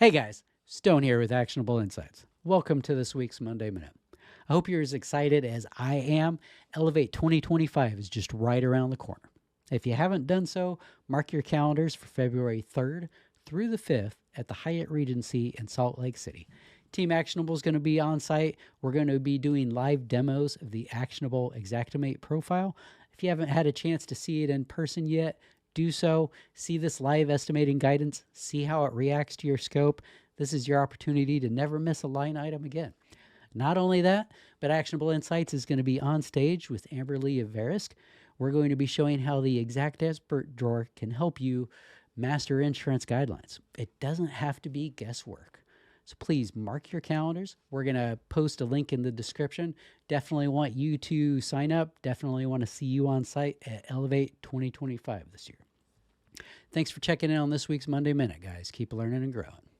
Hey guys, Stone here with Actionable Insights. Welcome to this week's Monday Minute. I hope you're as excited as I am. Elevate 2025 is just right around the corner. If you haven't done so, mark your calendars for February 3rd through the 5th at the Hyatt Regency in Salt Lake City. Team Actionable is going to be on site. We're going to be doing live demos of the Actionable Xactimate profile. If you haven't had a chance to see it in person yet, do so. See this live estimating guidance. See how it reacts to your scope. This is your opportunity to never miss a line item again. Not only that, but Actionable Insights is going to be on stage with Amberly of Verisk. We're going to be showing how the Exact Expert drawer can help you master insurance guidelines. It doesn't have to be guesswork. So please mark your calendars. We're going to post a link in the description. Definitely want you to sign up. Definitely want to see you on site at Elevate 2025 this year. Thanks for checking in on this week's Monday Minute, guys. Keep learning and growing.